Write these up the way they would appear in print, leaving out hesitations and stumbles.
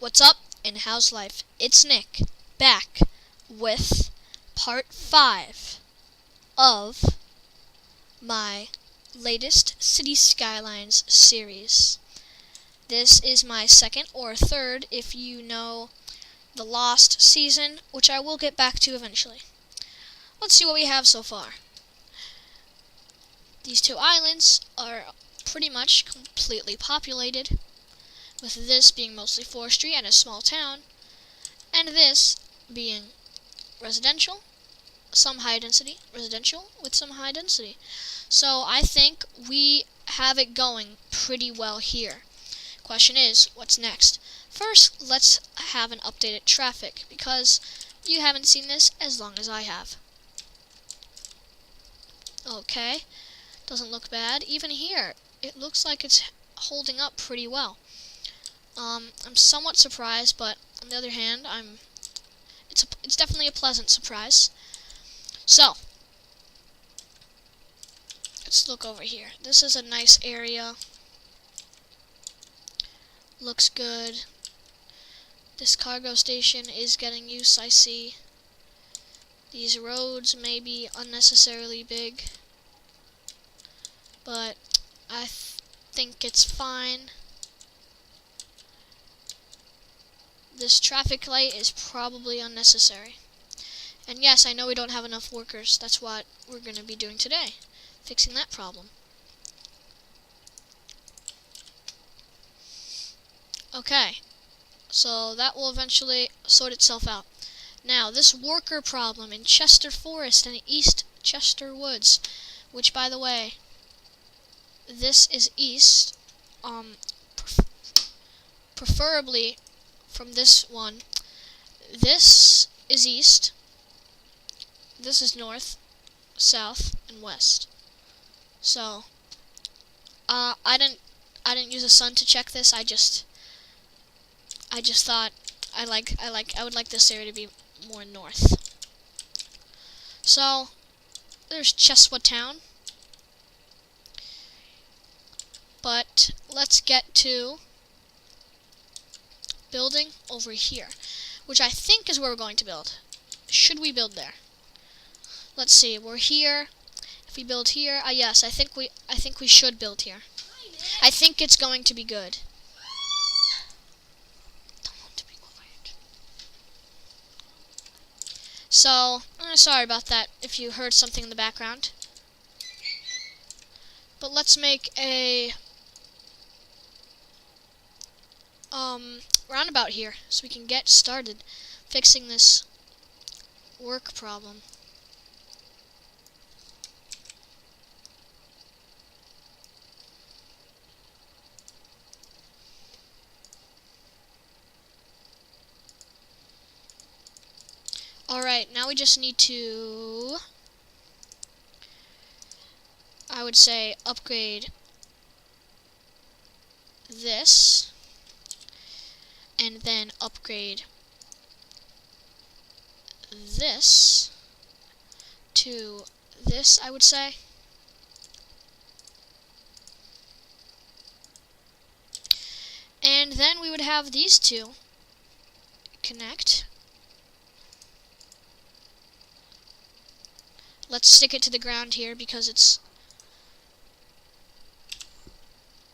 What's up, and how's life? It's Nick, back with part 5 of my latest City Skylines series. This is my second or third if you know the Lost season, which I will get back to eventually. Let's see what we have so far. These two islands are pretty much completely populated, with this being mostly forestry and a small town, and this being residential, some high density, residential with some high density. So I think we have it going pretty well here. Question is, what's next? First, let's have an updated traffic, because you haven't seen this as long as I have. Okay, doesn't look bad. Even here, it looks like it's holding up pretty well. I'm somewhat surprised, but on the other hand, it's definitely a pleasant surprise. So, let's look over here. This is a nice area. Looks good. This cargo station is getting use, I see. These roads may be unnecessarily big, but I think it's fine. This traffic light is probably unnecessary. And yes, I know we don't have enough workers. That's what we're going to be doing today, fixing that problem. Okay, so that will eventually sort itself out. Now, this worker problem in Chester Forest and East Chester Woods, which, by the way, this is east, preferably from this one. This is east, this is north, south, and west. So, I didn't use a sun to check this. I just thought I would like this area to be more north. So, there's Chestwood Town. But let's get to building over here, which I think is where we're going to build. Should we build there? Let's see. We're here. If we build here, yes, I think we should build here. I think it's going to be good. So, sorry about that if you heard something in the background. But let's make a roundabout here so we can get started fixing this work problem. Alright, now we just need to, I would say, upgrade this, and then upgrade this to this, I would say. And then we would have these two connect. Let's stick it to the ground here because it's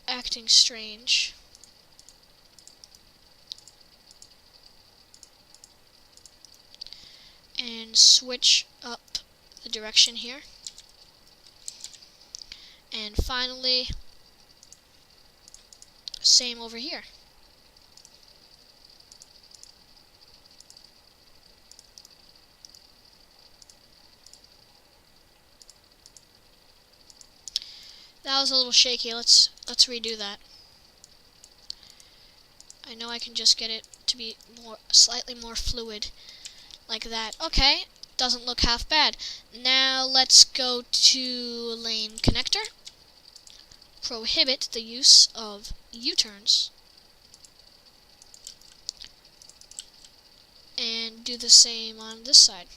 acting strange. And switch up the direction here. And finally, same over here. That was a little shaky. Let's redo that. I know I can just get it to be slightly more fluid. Like that. Okay, doesn't look half bad. Now let's go to lane connector. Prohibit the use of U-turns. And do the same on this side.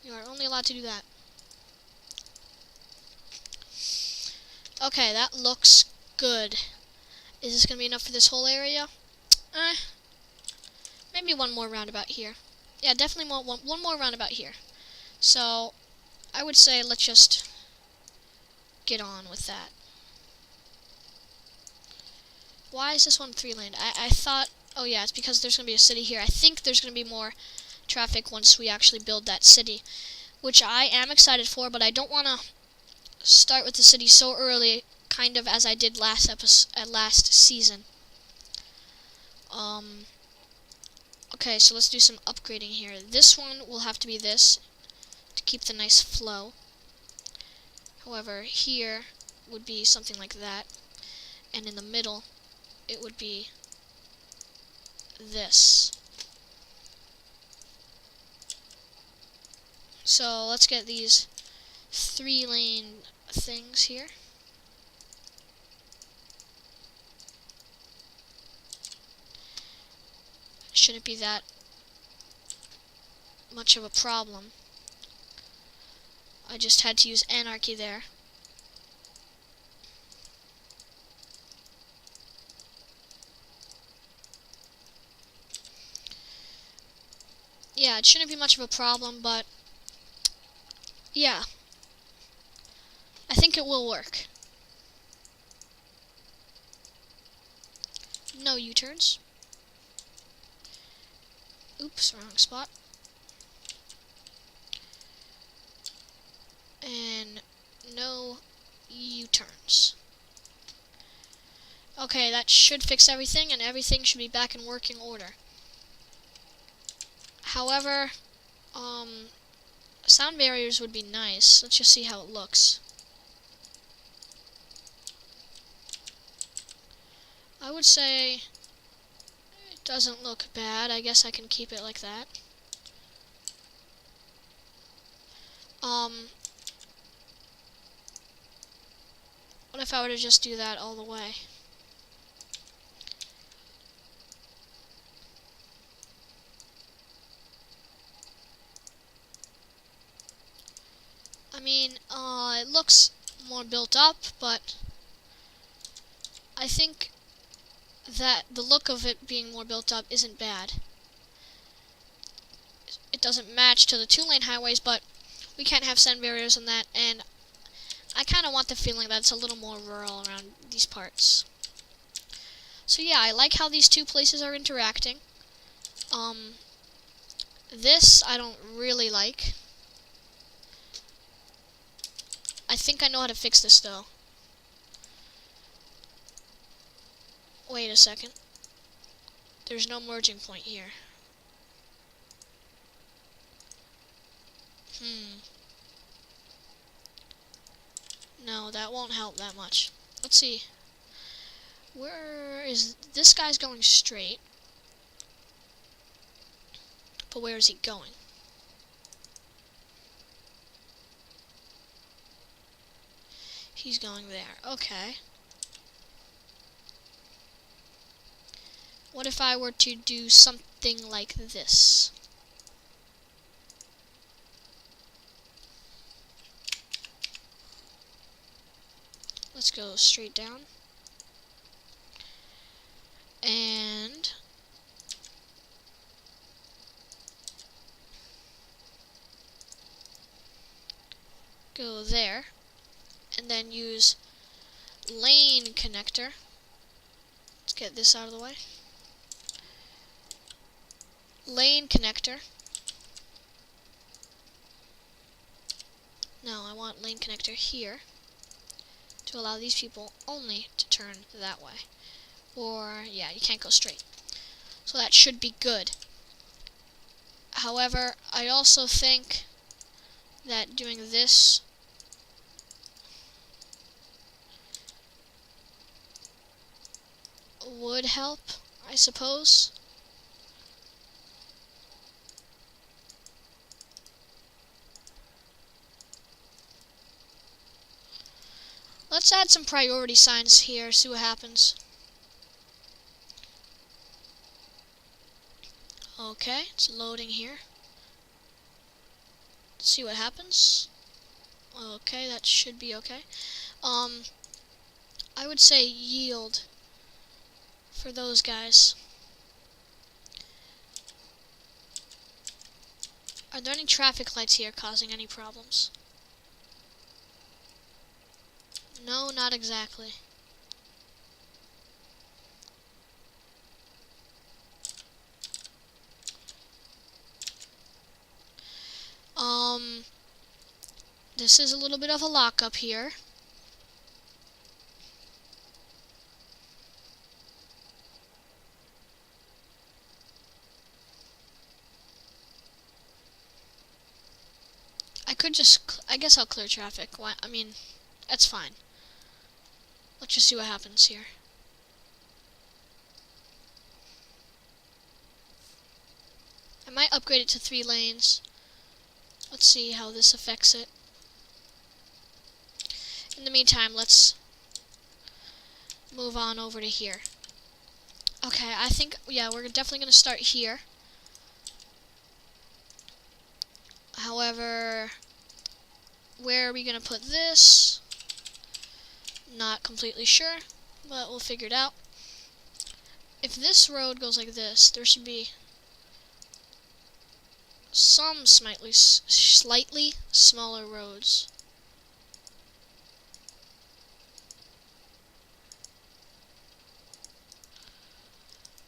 You are only allowed to do that. Okay, that looks good. Is this going to be enough for this whole area? Maybe one more roundabout here. Yeah, definitely one more roundabout here. So, I would say let's just get on with that. Why is this one 3-lane? I thought, oh yeah, it's because there's going to be a city here. I think there's going to be more traffic once we actually build that city, which I am excited for, but I don't want to start with the city so early, kind of as I did last season. Okay, so let's do some upgrading here. This one will have to be this to keep the nice flow. However, here would be something like that, and in the middle it would be this. So let's get these 3-lane things here. Shouldn't be that much of a problem. I just had to use anarchy there. Yeah, it shouldn't be much of a problem, but yeah, I think it will work. No U-turns. Oops, wrong spot. And no U-turns. Okay, that should fix everything, and everything should be back in working order. However, sound barriers would be nice. Let's just see how it looks. I would say it doesn't look bad. I guess I can keep it like that. What if I were to just do that all the way? I mean, it looks more built up, but I think that the look of it being more built up isn't bad. It doesn't match to the 2-lane highways, but we can't have sound barriers on that, and I kind of want the feeling that it's a little more rural around these parts. So yeah, I like how these two places are interacting. This I don't really like. I think I know how to fix this though. Wait a second. There's no merging point here. No, that won't help that much. Let's see. Where is this guy's going straight? But where is he going? He's going there. Okay. What if I were to do something like this? Let's go straight down. And go there. And then use lane connector. Let's get this out of the way. Lane connector. No, I want lane connector here to allow these people only to turn that way. Or, yeah, you can't go straight. So that should be good. However, I also think that doing this would help, I suppose. Let's add some priority signs here, see what happens. Okay, it's loading here. Let's see what happens. Okay, that should be okay. I would say yield for those guys. Are there any traffic lights here causing any problems? No, not exactly. This is a little bit of a lockup here. I guess I'll clear traffic. Why? I mean, that's fine. Let's just see what happens here. I might upgrade it to 3 lanes. Let's see how this affects it. In the meantime, let's move on over to here. Okay, I think, yeah, we're definitely going to start here. However, where are we going to put this? Not completely sure, but we'll figure it out. If this road goes like this, there should be some slightly smaller roads.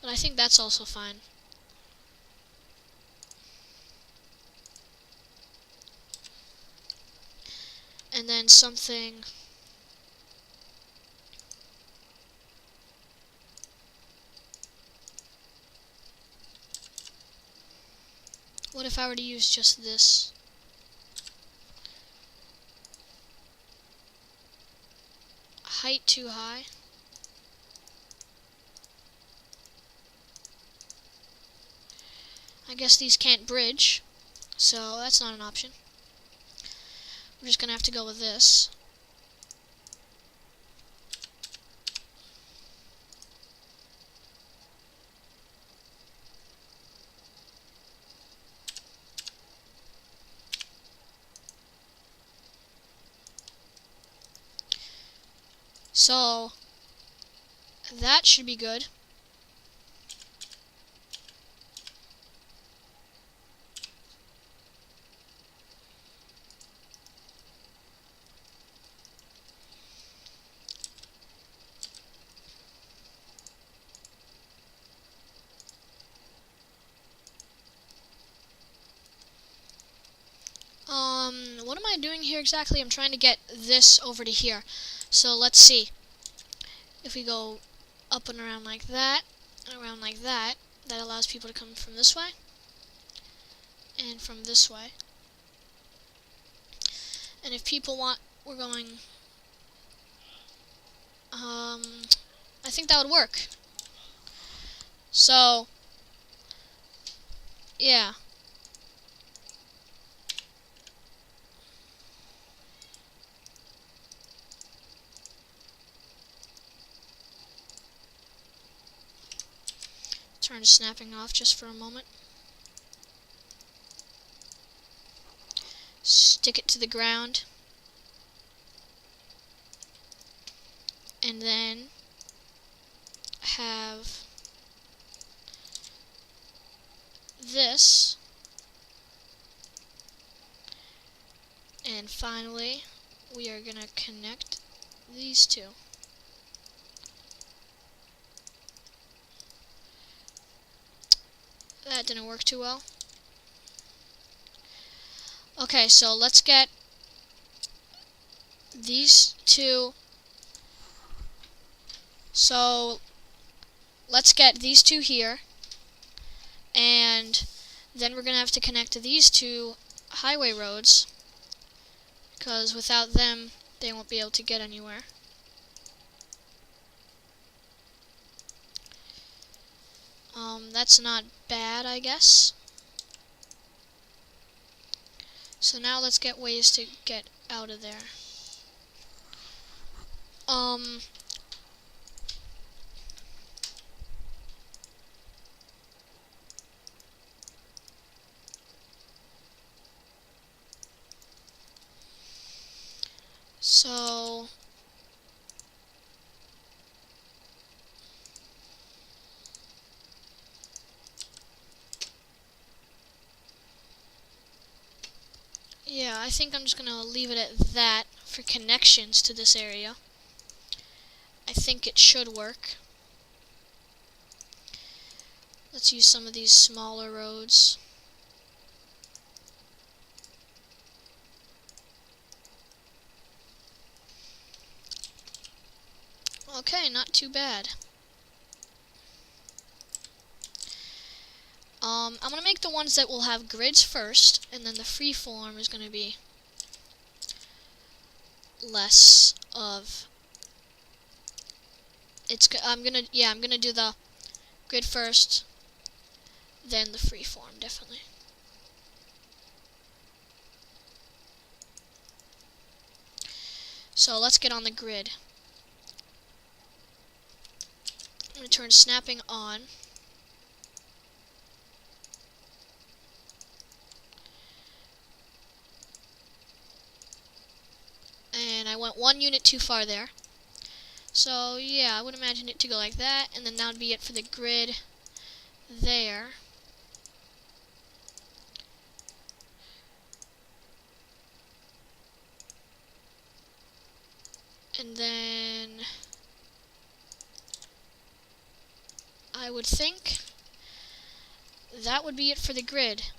But I think that's also fine. And then something... What if I were to use just this? Height too high. I guess these can't bridge, so that's not an option. We're just gonna have to go with this. So that should be good. What am I doing here exactly? I'm trying to get this over to here. So let's see. If we go up and around like that, and around like that, that allows people to come from this way, and from this way. And if people want, we're going, I think that would work. So, yeah. Turn snapping off just for a moment. Stick it to the ground. And then have this. And finally, we are going to connect these two. That didn't work too well. Okay, so let's get these two. So let's get these two here. And then we're going to have to connect these two highway roads, because without them, they won't be able to get anywhere. That's not bad, I guess. So now let's get ways to get out of there. So I think I'm just going to leave it at that for connections to this area. I think it should work. Let's use some of these smaller roads. Okay, not too bad. I'm going to make the ones that will have grids first, and then the freeform is going to be less of... I'm going to do the grid first, then the freeform, definitely. So let's get on the grid. I'm going to turn snapping on. And I went 1 unit too far there. So yeah, I would imagine it to go like that, and then that would be it for the grid there. And then I would think that would be it for the grid.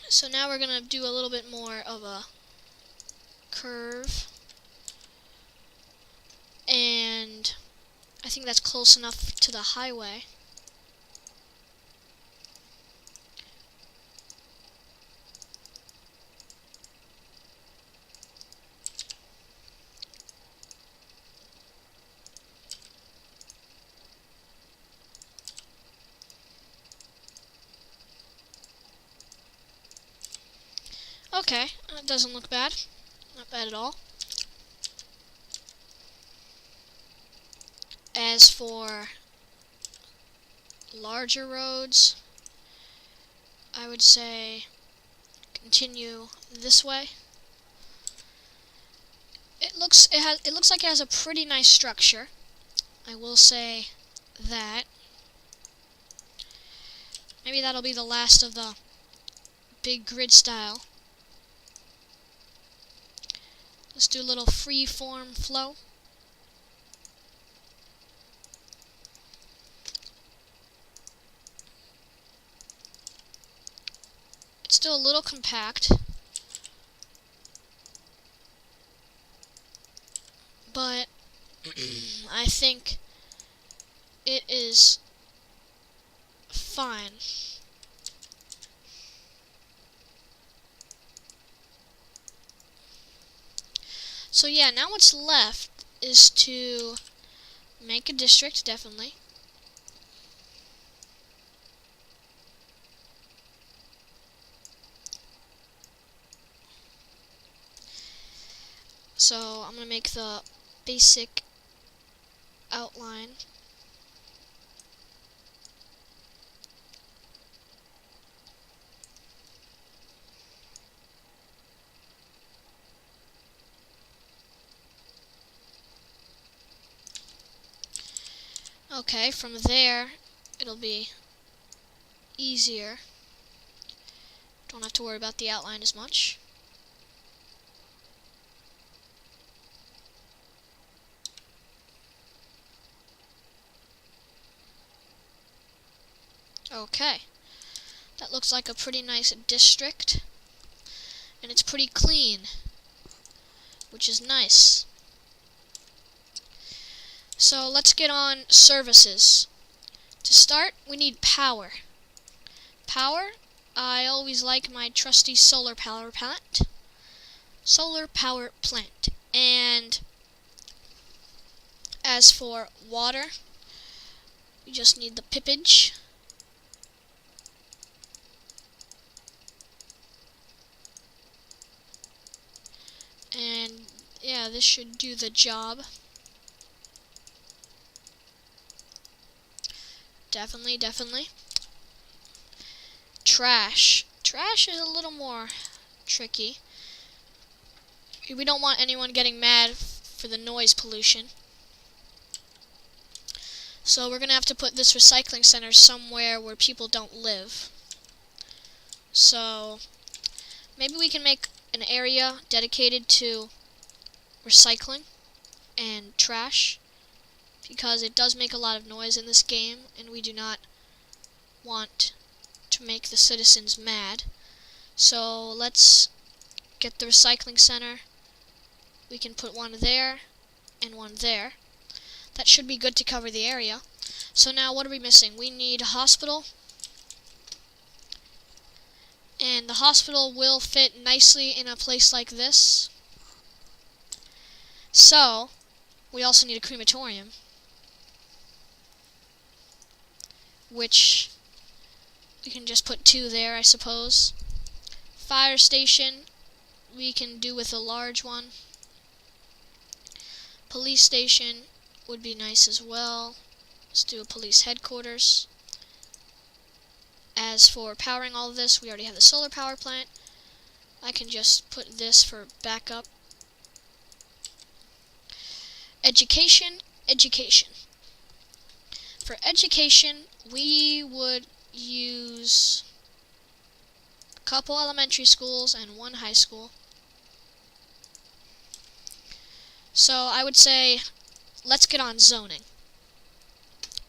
So now we're going to do a little bit more of a curve. And I think that's close enough to the highway. Okay, that doesn't look bad. Not bad at all. As for larger roads, I would say continue this way. It looks like it has a pretty nice structure. I will say that. Maybe that'll be the last of the big grid style. Let's do a little free form flow. It's still a little compact, but I think it is fine. So yeah, now what's left is to make a district, definitely. So I'm going to make the basic outline. Okay, from there it'll be easier. Don't have to worry about the outline as much. Okay, that looks like a pretty nice district, and it's pretty clean, which is nice. So let's get on services. To start, we need power. Power, I always like my trusty solar power plant. Solar power plant. And as for water, we just need the pippage. And yeah, this should do the job. Definitely. Trash. Trash is a little more tricky. We don't want anyone getting mad for the noise pollution. So we're going to have to put this recycling center somewhere where people don't live. So Maybe we can make an area dedicated to recycling and trash, because it does make a lot of noise in this game, and we do not want to make the citizens mad. So let's get the recycling center. We can put one there and one there. That should be good to cover the area. So now what are we missing? We need a hospital. And the hospital will fit nicely in a place like this. So, we also need a crematorium, which we can just put 2 there, I suppose. Fire station, we can do with a large one. Police station would be nice as well. Let's do a police headquarters. As for powering all of this, we already have the solar power plant. I can just put this for backup. Education. For education, we would use a couple elementary schools and 1 high school. So I would say, let's get on zoning.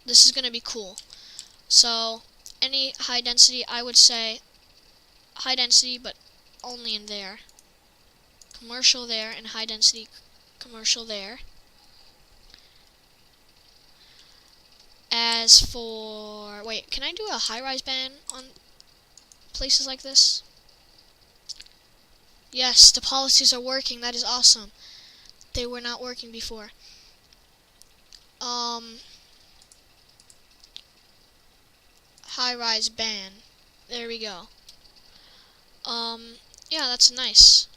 This is going to be cool. So any high density, I would say high density, but only in there. Commercial there, and high density commercial there. As for, wait, can I do a high-rise ban on places like this? Yes, the policies are working. That is awesome. They were not working before. High-rise ban. There we go. Yeah, that's nice.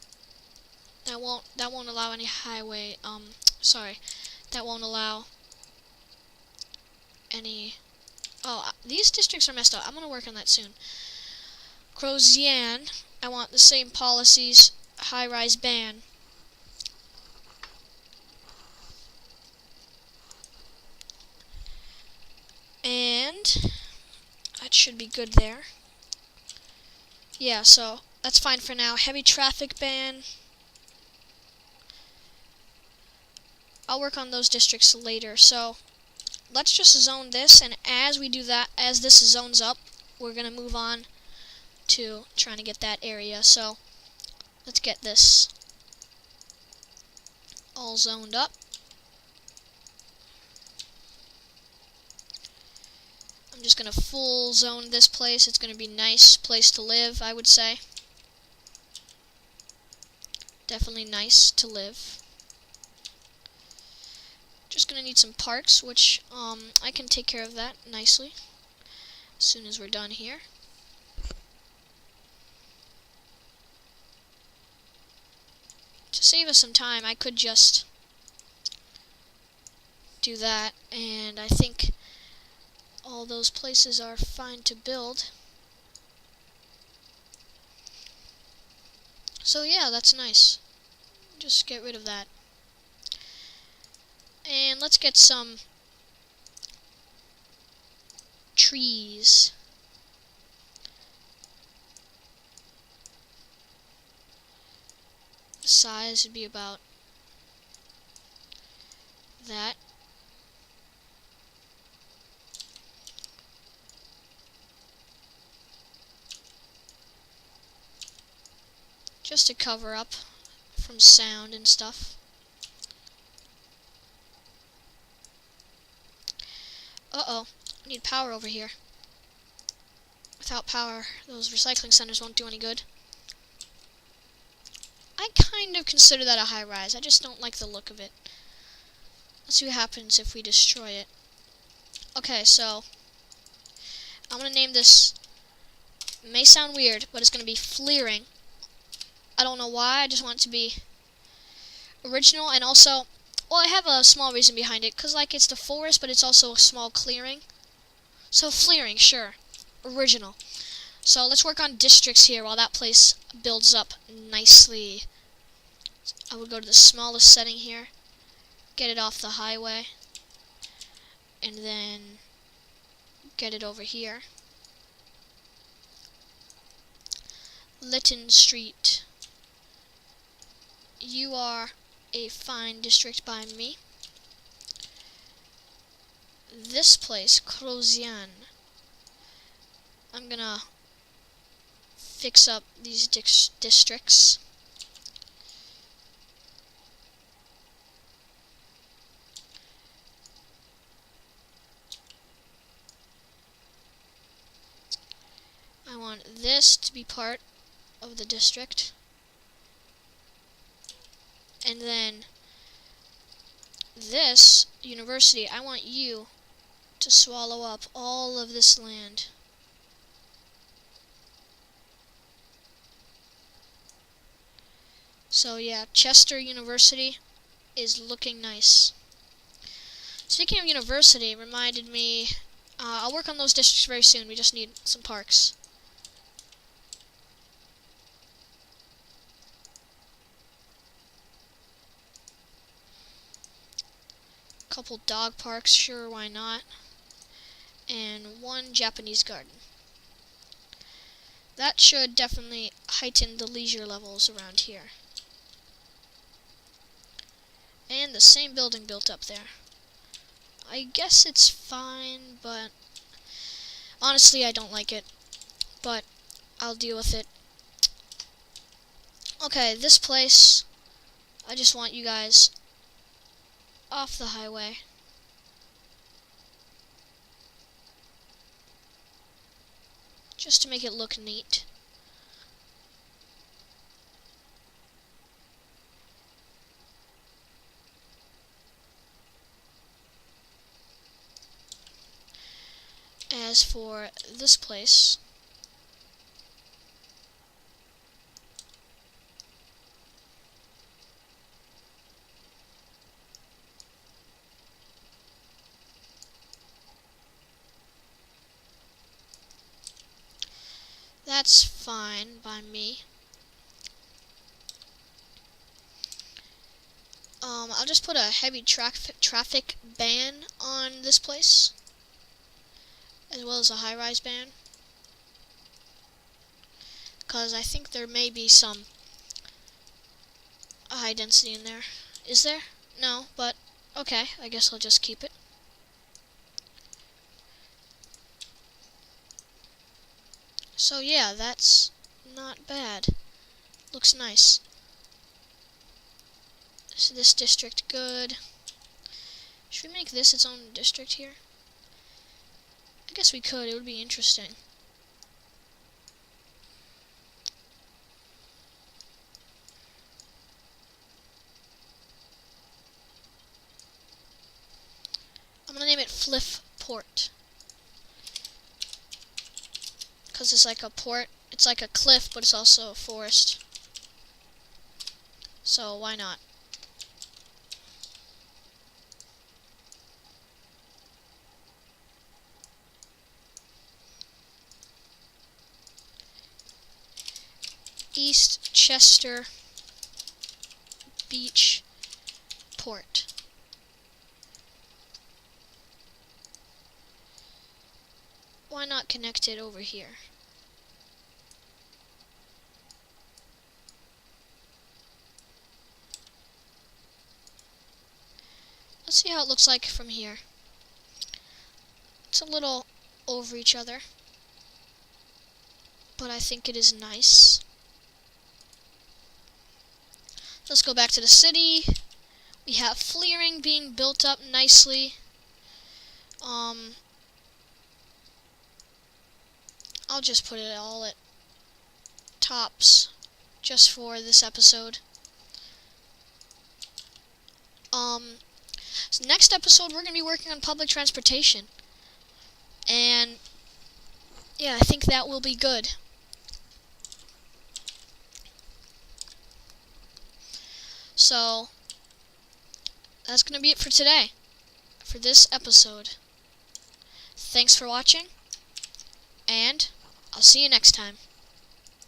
That won't allow any highway, sorry. That won't allow any, these districts are messed up. I'm gonna work on that soon. Crozian, I want the same policies, high-rise ban. And that should be good there. Yeah, so that's fine for now. Heavy traffic ban. I'll work on those districts later. So let's just zone this, and as we do that, as this zones up, we're gonna move on to trying to get that area. So let's get this all zoned up. I'm just gonna full zone this place. It's gonna be a nice place to live, I would say. Definitely nice to live. Just gonna need some parks, which I can take care of that nicely as soon as we're done here. To save us some time, I could just do that, and I think all those places are fine to build. So yeah, that's nice. Just get rid of that. And let's get some trees. The size would be about that. Just to cover up from sound and stuff. Uh-oh, I need power over here. Without power, those recycling centers won't do any good. I kind of consider that a high-rise. I just don't like the look of it. Let's see what happens if we destroy it. Okay, so I'm going to name this, it may sound weird, but it's going to be Flearing. I don't know why, I just want it to be original, and also, well, I have a small reason behind it, because like it's the forest, but it's also a small clearing. So Flearing, sure. Original. So let's work on districts here while that place builds up nicely. I would go to the smallest setting here, get it off the highway, and then get it over here. Lytton Street. You are a fine district by me. This place, Crozian. I'm gonna fix up these districts. I want this to be part of the district. And then this university, I want you to swallow up all of this land. So yeah, Chester University is looking nice. Speaking of university, reminded me, I'll work on those districts very soon. We just need some parks. Couple dog parks, sure, why not? And one Japanese garden. That should definitely heighten the leisure levels around here. And the same building built up there. I guess it's fine, but honestly I don't like it. But I'll deal with it. Okay, this place, I just want you guys off the highway. Just to make it look neat. As for this place, that's fine by me. I'll just put a heavy traffic ban on this place, as well as a high-rise ban, because I think there may be some high density in there. Is there? No, but okay, I guess I'll just keep it. So yeah, that's not bad. Looks nice. So this district good. Should we make this its own district here? I guess we could, it would be interesting. I'm gonna name it Fliff-Port. Because it's like a port, it's like a cliff, but it's also a forest. So why not? East Chester Beach Port. Why not connect it over here? Let's see how it looks like from here. It's a little over each other, but I think it is nice. Let's go back to the city. We have Flearing being built up nicely. I'll just put it all at tops just for this episode. So next episode we're going to be working on public transportation. And yeah, I think that will be good. So that's going to be it for today, for this episode. Thanks for watching, and I'll see you next time.